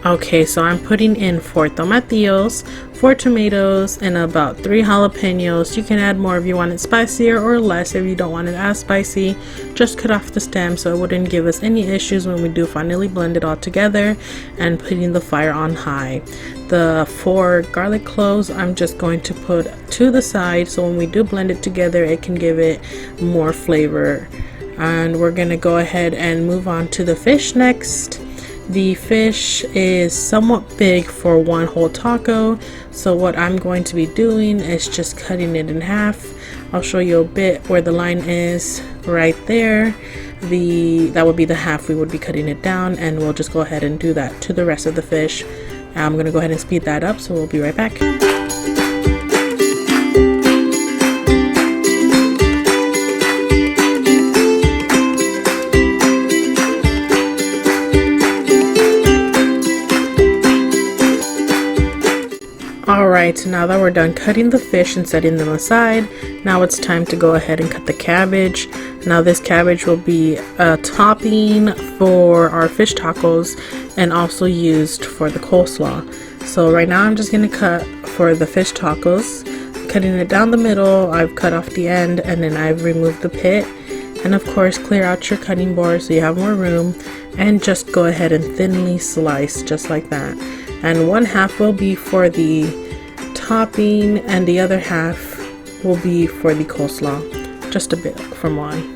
Okay, so I'm putting in 4 tomatillos, 4 tomatoes, and about 3 jalapenos. You can add more if you want it spicier or less if you don't want it as spicy. Just cut off the stem so it wouldn't give us any issues when we do finally blend it all together, and putting the fire on high. The 4 garlic cloves I'm just going to put to the side so when we do blend it together it can give it more flavor. And we're gonna go ahead and move on to the fish next. The fish is somewhat big for one whole taco, so what I'm going to be doing is just cutting it in half. I'll show you a bit where the line is right there. That would be the half we would be cutting it down, and we'll just go ahead and do that to the rest of the fish. I'm gonna go ahead and speed that up, so we'll be right back. Alright, now that we're done cutting the fish and setting them aside, now it's time to go ahead and cut the cabbage. Now this cabbage will be a topping for our fish tacos and also used for the coleslaw. So right now I'm just going to cut for the fish tacos, cutting it down the middle. I've cut off the end and then I've removed the pit. And of course clear out your cutting board so you have more room, and just go ahead and thinly slice just like that. And one half will be for the topping and the other half will be for the coleslaw, just a bit from one.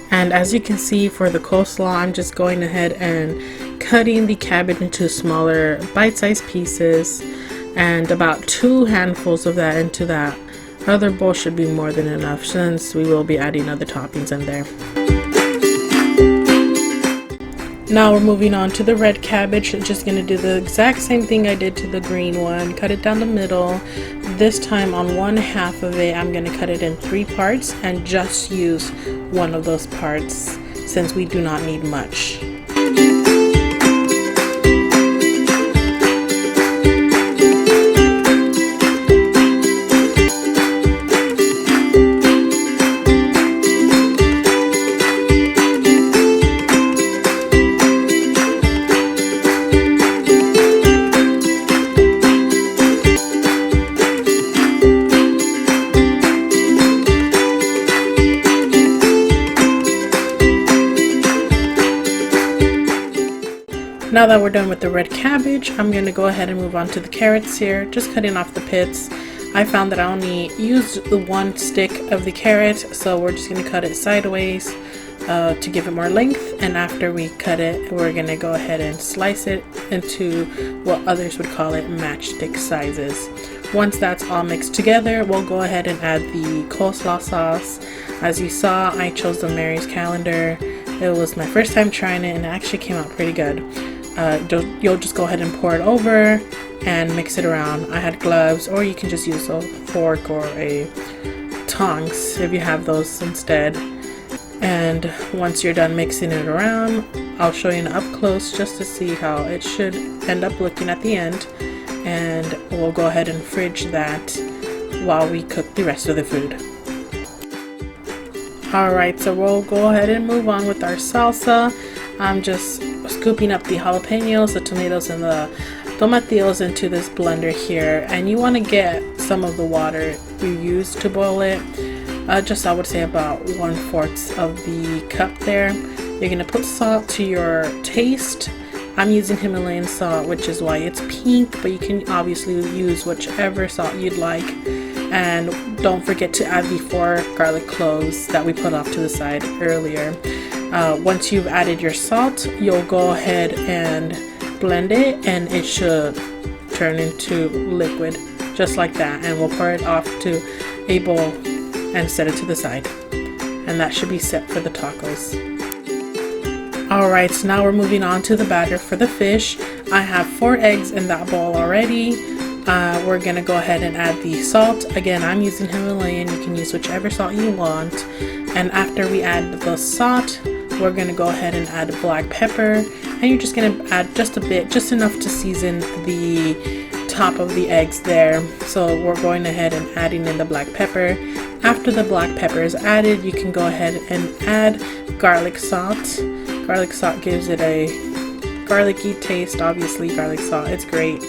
And as you can see for the coleslaw, I'm just going ahead and cutting the cabbage into smaller bite-sized pieces, and about 2 handfuls of that into that other bowl should be more than enough since we will be adding other toppings in there. Now we're moving on to the red cabbage. I'm just going to do the exact same thing I did to the green one. Cut it down the middle. This time on one half of it, I'm going to cut it in 3 parts and just use one of those parts since we do not need much. Now that we're done with the red cabbage, I'm going to go ahead and move on to the carrots here, just cutting off the pits. I found that I only used the 1 stick of the carrot, so we're just going to cut it sideways to give it more length, and after we cut it, we're going to go ahead and slice it into what others would call it matchstick sizes. Once that's all mixed together, we'll go ahead and add the coleslaw sauce. As you saw, I chose the Mary's Calendar. It was my first time trying it and it actually came out pretty good. You'll just go ahead and pour it over and mix it around. I had gloves, or you can just use a fork or a tongs if you have those instead. And once you're done mixing it around, I'll show you up close just to see how it should end up looking at the end, and we'll go ahead and fridge that while we cook the rest of the food. Alright, so we'll go ahead and move on with our salsa. I'm just scooping up the jalapenos, the tomatoes, and the tomatillos into this blender here, and you want to get some of the water you use to boil it, just I would say about 1/4 of the cup there. You're going to put salt to your taste. I'm using Himalayan salt, which is why it's pink, but you can obviously use whichever salt you'd like. And don't forget to add the 4 garlic cloves that we put off to the side earlier. Once you've added your salt, you'll go ahead and blend it, and it should turn into liquid just like that, and we'll pour it off to a bowl and set it to the side, and that should be set for the tacos. Alright, so now we're moving on to the batter for the fish. I have 4 eggs in that bowl already. we're gonna go ahead and add the salt. Again, I'm using Himalayan. You can use whichever salt you want. And after we add the salt, we're gonna go ahead and add black pepper, and you're just gonna add just a bit, just enough to season the top of the eggs there. So we're going ahead and adding in the black pepper. After the black pepper is added, you can go ahead and add garlic salt. Garlic salt gives it a garlicky taste. Obviously, garlic salt, it's great.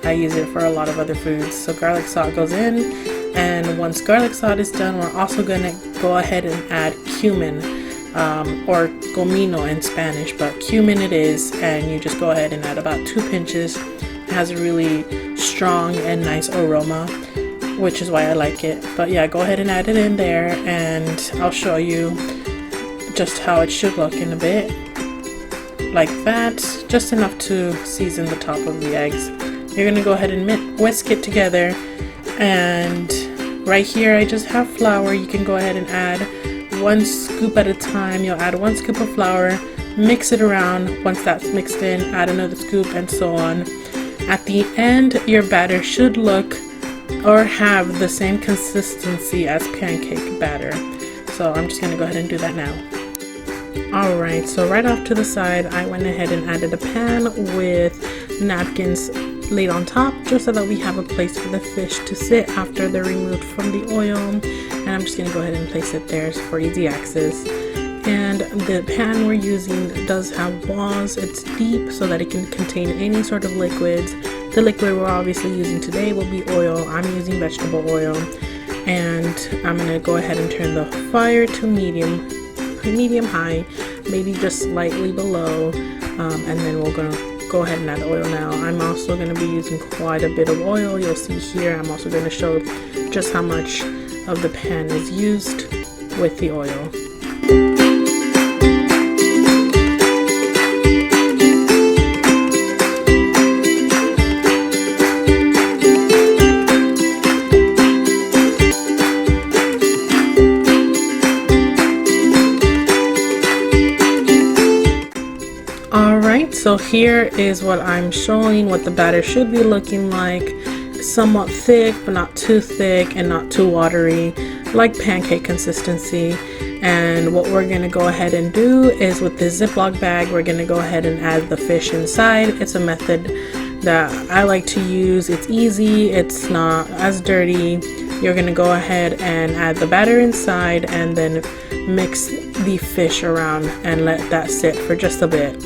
I use it for a lot of other foods. So garlic salt goes in, and once garlic salt is done, we're also gonna go ahead and add cumin, or comino in Spanish, but cumin it is, and you just go ahead and add about 2 pinches. It has a really strong and nice aroma, which is why I like it. But yeah, go ahead and add it in there, and I'll show you just how it should look in a bit. Like that, just enough to season the top of the eggs. You're gonna go ahead and whisk it together, and right here I just have flour. You can go ahead and add 1 scoop at a time. You'll add 1 scoop of flour, mix it around. Once that's mixed in, add another scoop, and so on. At the end, your batter should look or have the same consistency as pancake batter. So I'm just gonna go ahead and do that now. Alright, so right off to the side, I went ahead and added a pan with napkins laid on top, just so that we have a place for the fish to sit after they're removed from the oil. And I'm just going to go ahead and place it there for easy access. And the pan we're using does have walls. It's deep so that it can contain any sort of liquids. The liquid we're obviously using today will be oil. I'm using vegetable oil. And I'm going to go ahead and turn the fire to medium high, maybe just slightly below, and then we're going to go ahead and add oil now. I'm also going to be using quite a bit of oil. You'll see here I'm also going to show just how much of the pan is used with the oil. Alright, so here is what I'm showing, what the batter should be looking like. Somewhat thick, but not too thick and not too watery, like pancake consistency. And what we're going to go ahead and do is, with this Ziploc bag, we're going to go ahead and add the fish inside. It's a method that I like to use. It's easy, it's not as dirty. You're going to go ahead and add the batter inside, and then mix the fish around and let that sit for just a bit.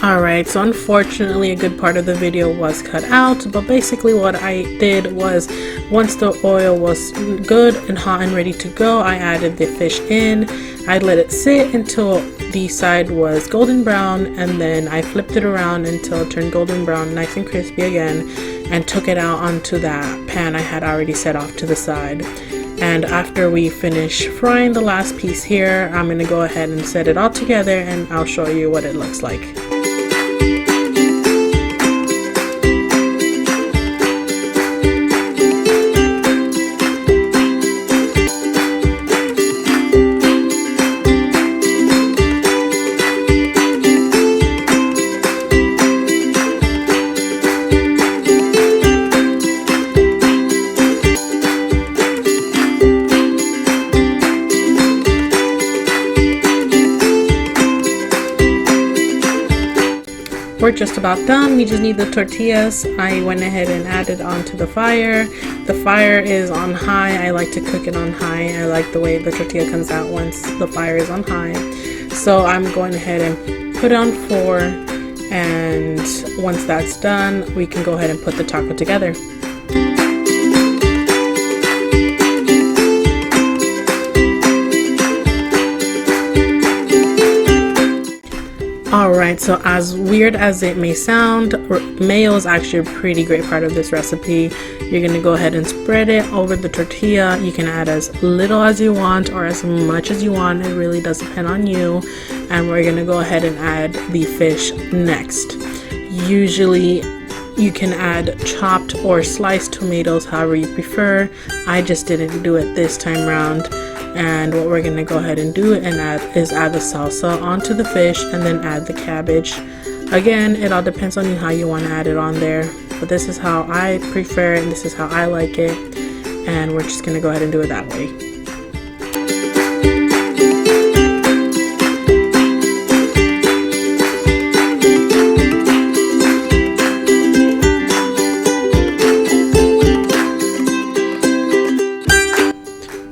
Alright, so unfortunately a good part of the video was cut out, but basically what I did was, once the oil was good and hot and ready to go, I added the fish in. I let it sit until the side was golden brown, and then I flipped it around until it turned golden brown, nice and crispy again, and took it out onto that pan I had already set off to the side. And after we finish frying the last piece here, I'm going to go ahead and set it all together, and I'll show you what it looks like. We're just about done. We just need the tortillas. I went ahead and added onto the fire. The fire is on high. I like to cook it on high. I like the way the tortilla comes out once the fire is on high. So I'm going ahead and put it on 4, and once that's done, we can go ahead and put the taco together. Alright, so as weird as it may sound, mayo is actually a pretty great part of this recipe. You're going to go ahead and spread it over the tortilla. You can add as little as you want or as much as you want. It really does depend on you. And we're going to go ahead and add the fish next. Usually You can add chopped or sliced tomatoes, however you prefer. I just didn't do it this time around. And what we're going to go ahead and do and add the salsa onto the fish and then add the cabbage. Again, it all depends on you how you want to add it on there, but this is how I prefer it and this is how I like it, and we're just going to go ahead and do it that way.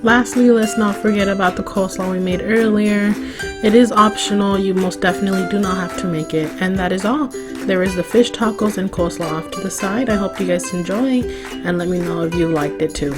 Lastly, let's not forget about the coleslaw we made earlier. It is optional, you most definitely do not have to make it, and that is all. There is the fish tacos and coleslaw off to the side. I hope you guys enjoy, and let me know if you liked it too.